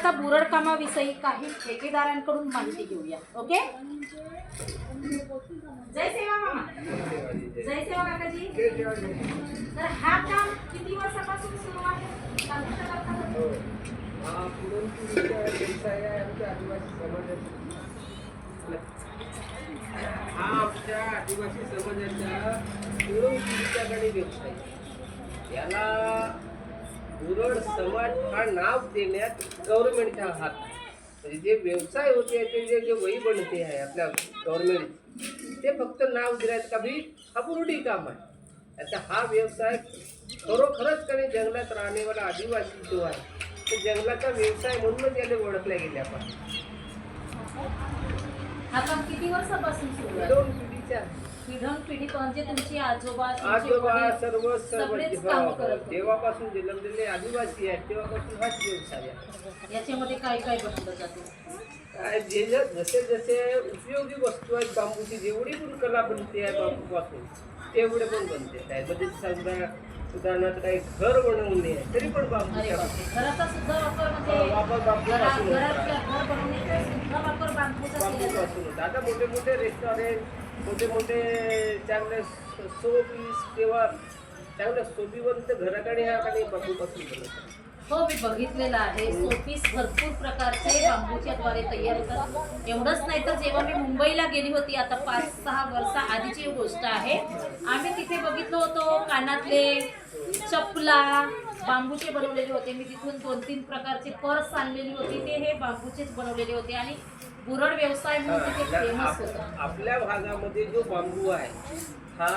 आता बुरड कामाविषयी काही ठेकेदारांकडून माहिती घेऊया. ओके. जय सेवा मामा. जय सेवा काकाजी. तर हा काम किती वर्षापासून सुरू आहे? हा आमच्या आदिवासी समाजाच्या पिढीच्याकडे व्यवसाय. याला बुरड समाज हा नाव देण्यात गव्हर्नमेंटचा हात आहे. म्हणजे जे व्यवसाय होते ते जे वही बनते आहे आपल्या गव्हर्नमेंट, ते फक्त नाव दिल्यात का भी हा बुरुडी काम आहे. आता हा व्यवसाय खरोखरच काही जंगलात राहणेवाला आदिवासी जो आहे तो जंगलाचा व्यवसाय म्हणूनच याला ओळखल्या गेल्या. आपण हा काम किती वर्षापासून सुरू आहे? 2 पिढीच्या पिढी म्हणजे तुमची आजोबा सर्व सगळेच कामं करत होते. जेव्हापासून जन्मलेले आदिवासी आहेत तेव्हापासून हाच व्यवसाय आहे. याच्यामध्ये काय काय बनवलं जाते? काय जसे जसे उपयोगी वस्तू आहेत बांबूची, जेवढी पण कला बनते आहे बांबूपासून तेवढे पण बनते आहे. म्हणजे समजा उदाहरणार्थ काही घर बनवणे आहे तरी पण बांबूच्या घराचा सुद्धा वापर म्हणजे वापर बांबूपासून होतो. घर बनवण्याचा सुद्धा वापर बांबूचा बांबूपासून होतो. आता मोठे मोठे रेस्टॉरंट, मोठे मोठे चांगले शो पीस किंवा चांगल्या शोभिवंत घराकडे ह्या काही बांबूपासून बनवतात. हो, मी बघितलेलं आहे. शोपीस भरपूर प्रकारचे बांबूच्या द्वारे तयार होतात. एवढंच नाही तर जेव्हा मी मुंबईला गेली होती, आता 5-6 वर्षा आधीची गोष्ट आहे, आम्ही तिथे बघितलं होतो कानातले, चपला बांबूचे बनवलेले होते. मी तिथून 2-3 प्रकारचे पर्स आणलेली होती, ते हे बांबूचेच बनवलेले होते आणि बुरड व्यवसाय म्हणून तिथे फेमस होता. आपल्या भागामध्ये जो बांबू आहे हा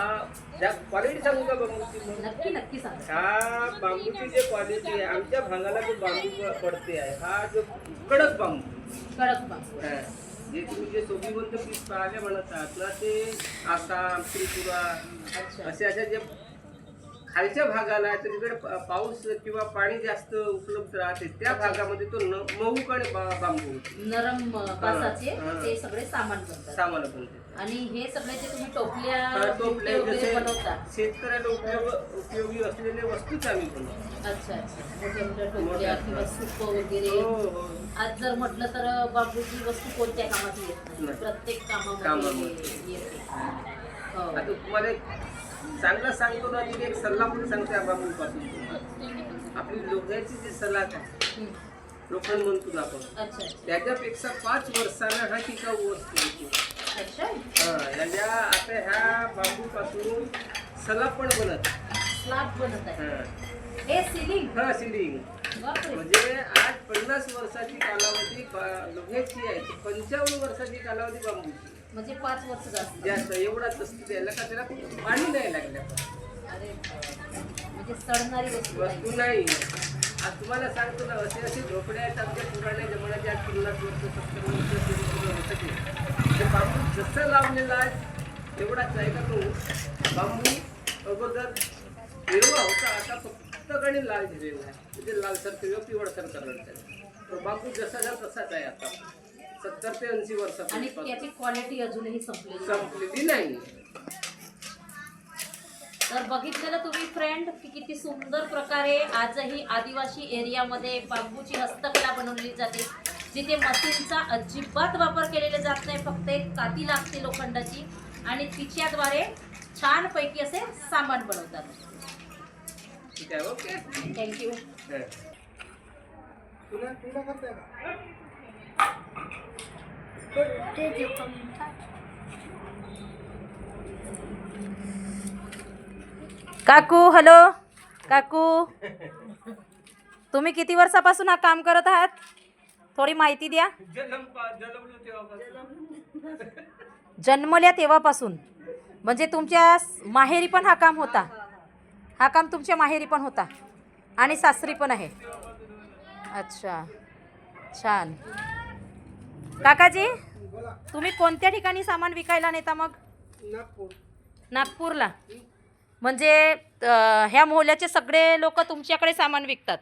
ज्या क्वालिटी सांगू का बांबूची? नक्की सांगा. हा बांबूची जे क्वालिटी आहे, आमच्या भागाला जो बांबू पडते आहे हा जो कडक बांबू जे तुम्ही जे शोभिवंत पीस पाहायला म्हणतात ना, ते आसाम, त्रिपुरा असे जे खालच्या भागाला आहे तिकडे पाऊस किंवा पाणी जास्त उपलब्ध राहते त्या भागामध्ये तो मऊ आणि बांबू नरम कासाचे ते सगळे सामान बनते. आणि हे सगळे जे तुम्ही टोपल्या वगैरे बनवता, शेतकऱ्याला उपयोगी असलेले वस्तूच आम्ही बनवतो. अच्छा, मोठ्या मोठ्या टोपल्या किंवा सूप वगैरे. आज जर म्हटलं तर बांबूची वस्तू कोणत्या कामात येत नाही, प्रत्येक कामामध्ये येते. आता तुम्हाला चांगला सांगतो ना, तिथे एक सल्ला पण सांगते बांबूपासून. आपली लोकांची जी सलाख आहे, लोखंड म्हणतो आपण, त्याच्यापेक्षा 5 वर्षांना हा टिकाऊ वस्तू होती. याच्या आता ह्या बांबूपासून स्लॅब पण बनत आहे. सिलिंग म्हणजे आज 50 वर्षाची कालावधी लोह्याची आहे, 55 वर्षाची कालावधी बांबूची. म्हणजे 5 वर्ष जास्त एवढाच असतो त्याला का त्याला पाणी नाही लागलं. म्हणजे सडणारी वस्तू नाही. आज तुम्हाला सांगतो ना, असे झोपडे आहेत आमच्या पुराण्या जमान्याच्या, आज 50 वर्ष 70 वर्ष ते बांबू जसं लावलेला आहे तेवढाच आहे का तो बांबू अगोदर हिरवा होता, आता फक्त गणी लाल झालेला आहे. म्हणजे लालसर किंवा पिवळसर कलर तो बांबू जसा तसाच आहे आता 70 ते 80 वर्षात. आणि त्याची क्वालिटी अजूनही संपलेली नाही. तर बघितलेलं तुम्ही फ्रेंड की किती सुंदर प्रकारे आजही आदिवासी एरियामध्ये बांबूची हस्तकला बनवली जाते, जिथे मशीनचा अजिबात वापर केलेला जात नाही. फक्त एक काती लागते लोखंडाची आणि तिच्याद्वारे छानपैकी असे सामान बनवतात. ठीक आहे, ओके, थँक्यू. काकू, हॅलो काकू, तुम्ही किती वर्षापासून हा काम करत आहात? थोडी माहिती द्या. जन्मल्या तेव्हापासून. म्हणजे तुमच्या माहेरी पण हा काम होता? हा काम तुमच्या माहेरी पण होता आणि सासरी पण आहे? अच्छा, छान. काकाजी, तुम्ही कोणत्या ठिकाणी सामान विकायला नेता मग? नागपूरला. म्हणजे ह्या मोहल्याचे सगळे लोक तुमच्याकडे सामान विकतात,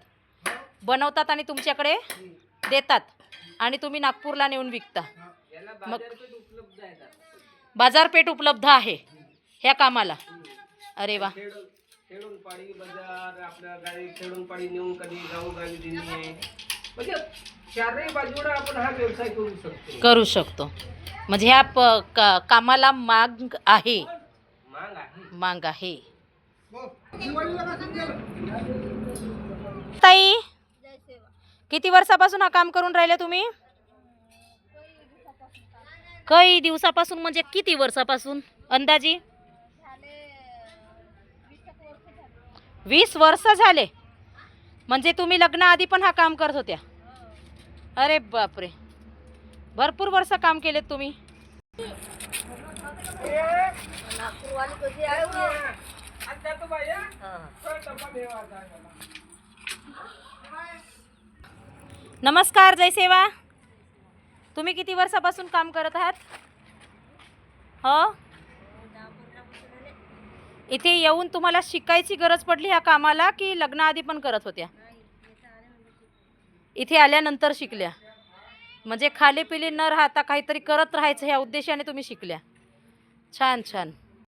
बनवतात आणि तुमच्याकडे देतात आणि तुम्ही नागपूरला नेऊन विकता. मग बाजारपेठ उपलब्ध आहे ह्या कामाला? अरे वा. खेळून पाडी बाजार आपल्या गाडी खेळून पाडी नेऊन कधी गावोगावी देणे म्हणजे चारही बाजूला आपण हा व्यवसाय करू शकतो. करू शकतो. म्हणजे ह्या कामाला माग आहे. मांग आहे. मांग आहे. ताई, किती वर्षापासून हा काम करून राहिले तुम्ही? काही दिवसापासून म्हणजे किती वर्षापासून अंदाजी? 20 वर्ष झाले. म्हणजे तुम्ही लग्नाआधी पण हा काम करत होत्या? अरे बापरे, भरपूर वर्ष काम केलेत तुम्ही. नमस्कार, जय सेवा. तुम्ही किती वर्षापासून काम करत आहात? हो, इथे येऊन तुम्हाला शिकायची गरज पडली ह्या कामाला की लग्नाआधी पण करत होत्या? इथे आल्यानंतर शिकल्या. म्हणजे खाली पिली न राहता काहीतरी करत राहायचं ह्या उद्देशाने तुम्ही शिकल्या. छान छान.